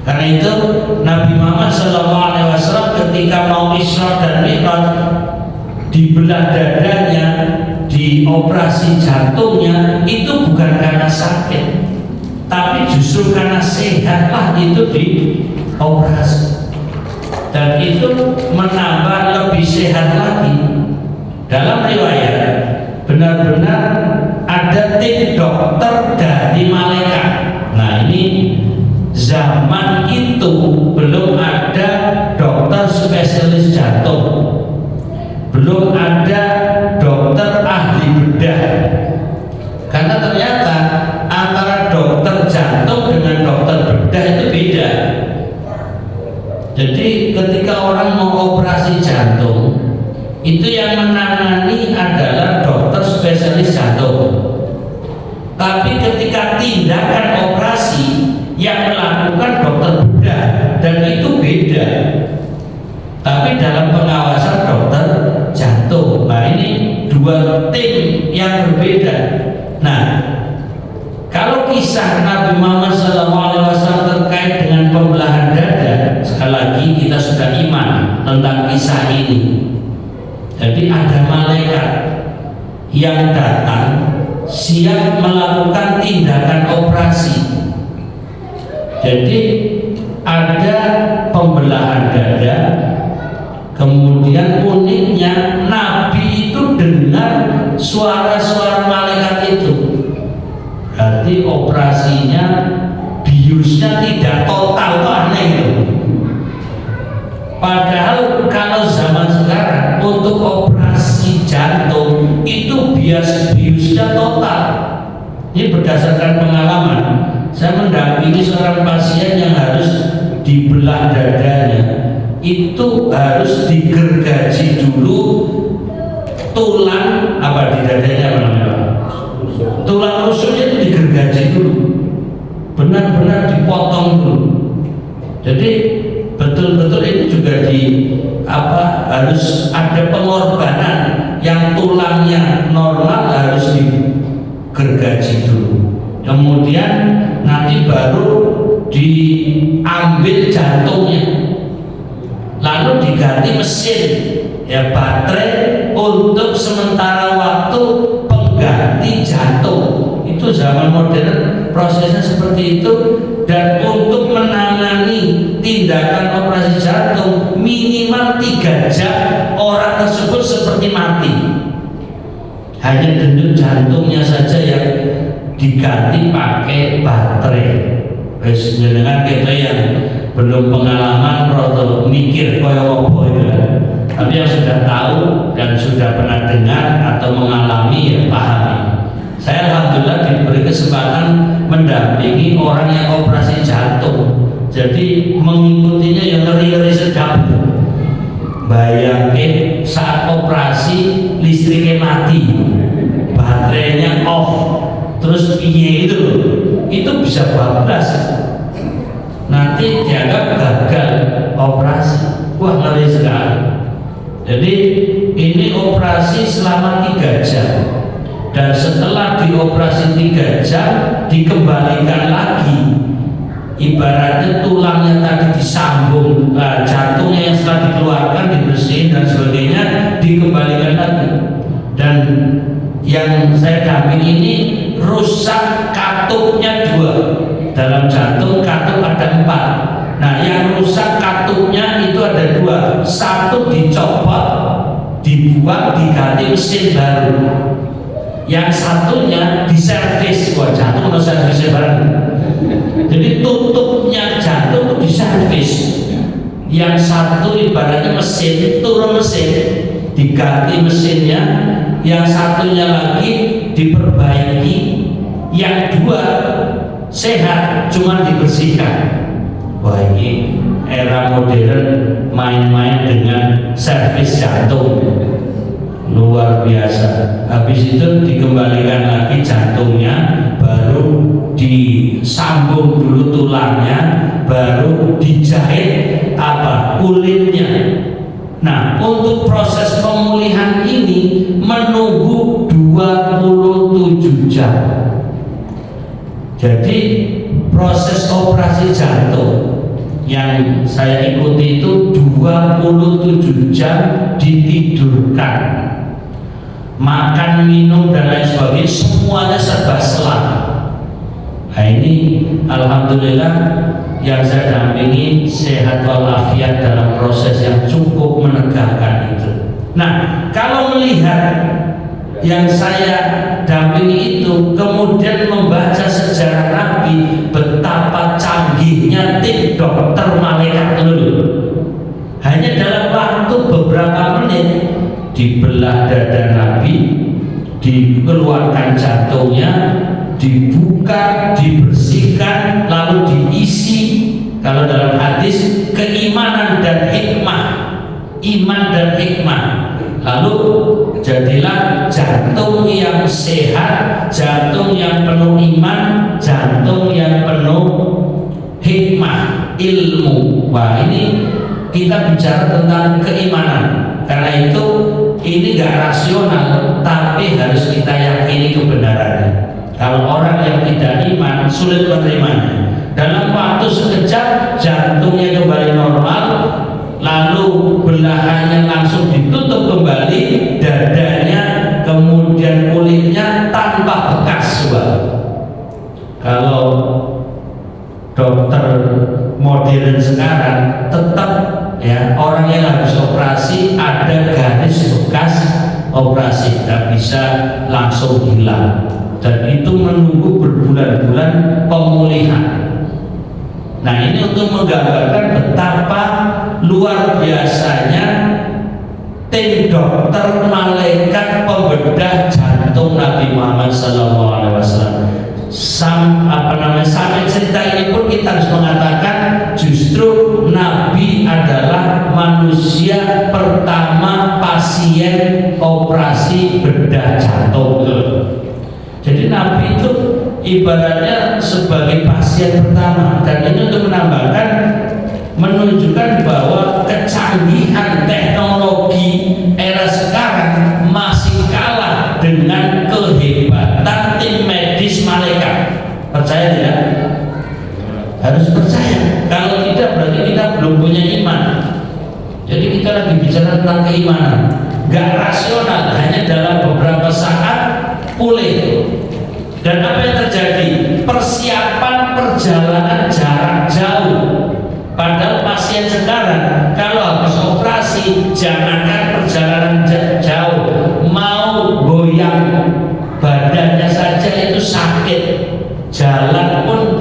Karena itu Nabi Muhammad SAW ketika mau Isra dan Mi'raj, dibelah dadanya, dioperasi jantungnya, itu bukan karena sakit, tapi justru karena sehatlah itu dioperasi, dan itu menambah lebih sehat lagi. Dalam riwayat benar-benar ada tim dokter dari malaikat. Nah, ini zaman itu belum ada dokter spesialis jantung, belum ada dokter ahli bedah, karena ternyata antara dokter jantung dengan dokter bedah itu beda. Jadi ketika orang mau operasi jantung, itu yang menangani adalah dokter spesialis jantung. Tapi ketika tindakan operasi, yang melakukan dokter bedah, dan itu beda. Tapi dalam pengawasan dokter jantung. Nah, ini dua tim yang berbeda. Nah, kalau kisah Nabi Muhammad SAW terkait dengan pembelahan dada, sekali lagi kita sudah iman tentang kisah ini. Jadi ada malaikat yang datang siap melakukan tindakan operasi. Jadi ada pembelahan dada, kemudian uniknya Nabi itu dengar suara-suara malaikat itu. Berarti operasinya, biusnya tidak total, aneh itu. Padahal kalau zaman sekarang untuk operasi jantung itu biusnya total. Ini berdasarkan pengalaman. Saya mendampingi seorang pasien yang harus dibelah dadanya. Itu harus digergaji dulu tulang apa di dadanya apa namanya? Tulang rusuknya itu digergaji dulu. Benar-benar dipotong dulu. Jadi betul-betul ini juga harus ada pengorbanan, yang tulangnya normal harus digergaji dulu, kemudian nanti baru diambil jantungnya, lalu diganti mesin, ya baterai untuk sementara waktu pengganti jantung. Itu zaman modern prosesnya seperti itu. Dan untuk menangani tindakan operasi jantung minimal 3 jam orang tersebut seperti mati. Hanya denyut jantungnya saja yang diganti pakai baterai. Wes dengan kita yang belum pengalaman roto mikir koyo opo itu, tapi yang sudah tahu dan sudah pernah dengar atau mengalami ya pahami. Saya alhamdulillah diberi kesempatan mendampingi orang yang operasi jantung. Jadi mengikutinya yang ngeri-ngeri sedap. Bayangin saat operasi listriknya mati, baterainya off, terus piye itu bisa bablas. Nanti dianggap gagal operasi. Wah, ngeri sekali. Jadi ini operasi selama 3 jam. Dan setelah dioperasi 3 jam dikembalikan lagi, ibaratnya tulangnya tadi disambung, jantungnya yang setelah dikeluarkan dibersihin dan sebagainya dikembalikan lagi. Dan yang saya dampingi ini rusak katupnya 2. Dalam jantung katup ada 4. Nah, yang rusak katupnya itu ada 2. 1 dicopot, dibuang, diganti mesin baru. Yang satunya diservis. Wah, jantung harus servisnya bareng. Jadi tutupnya jantung itu diservis. Yang satu ibaratnya mesin, turun mesin, diganti mesinnya. Yang satunya lagi diperbaiki. Yang 2 sehat, cuma dibersihkan. Wah, ini era modern main-main dengan servis jantung. Luar biasa. Habis itu dikembalikan lagi jantungnya, baru disambung dulu tulangnya, baru dijahit kulitnya. Nah, untuk proses pemulihan ini menunggu 27 jam. Jadi proses operasi jantung yang saya ikuti itu 27 jam ditidurkan, makan, minum dan lain sebagainya semuanya serba selang. Nah ini alhamdulillah yang saya dampingi sehat walafiat dalam proses yang cukup menegakkan itu. Nah kalau melihat yang saya dampingi itu kemudian membaca sejarah Nabi, betapa canggihnya tim dokter malaikat dulu. Hanya dalam waktu beberapa menit dibelah dada Nabi, dikeluarkan jantungnya, dibuka, dibersihkan, lalu diisi. Kalau dalam hadis keimanan dan hikmah, iman dan hikmah, lalu jadilah jantung yang sehat, jantung yang penuh iman, jantung yang penuh hikmah, ilmu. Wah ini kita bicara tentang keimanan. Karena itu ini gak rasional, tapi harus kita yakini kebenarannya. Kalau orang yang tidak iman sulit menerimanya. Dalam waktu sekejap jantungnya kembali normal, lalu belahannya langsung ditutup kembali, dadanya, kemudian kulitnya tanpa bekas. Kalau dokter modern sekarang tetap ya, orang yang habis operasi ada garis bekas operasi, tidak bisa langsung hilang, dan itu menunggu berbulan-bulan pemulihan. Nah ini untuk menggambarkan betapa luar biasanya tim dokter malaikat pembedah jantung Nabi Muhammad SAW. Sampai cerita ini pun kita harus mengatakan justru Nabi adalah manusia pertama pasien operasi bedah jantung. Jadi Nabi itu ibaratnya sebagai pasien pertama, dan ini untuk menunjukkan bahwa kecanggihan teknologi era sekarang masih kalah dengan kehebatan tim medis malaikat. Percaya tidak? Harus percaya. Kalau tidak berarti kita belum punya iman. Jadi kita lagi bicara tentang keimanan, gak rasional, hanya dalam beberapa saat pulih. Dan apa yang terjadi? Persiapan perjalanan jarak jauh. Padahal pasien sekarang kalau habis operasi, jangankan perjalanan jauh, mau goyang badannya saja itu sakit, jalan pun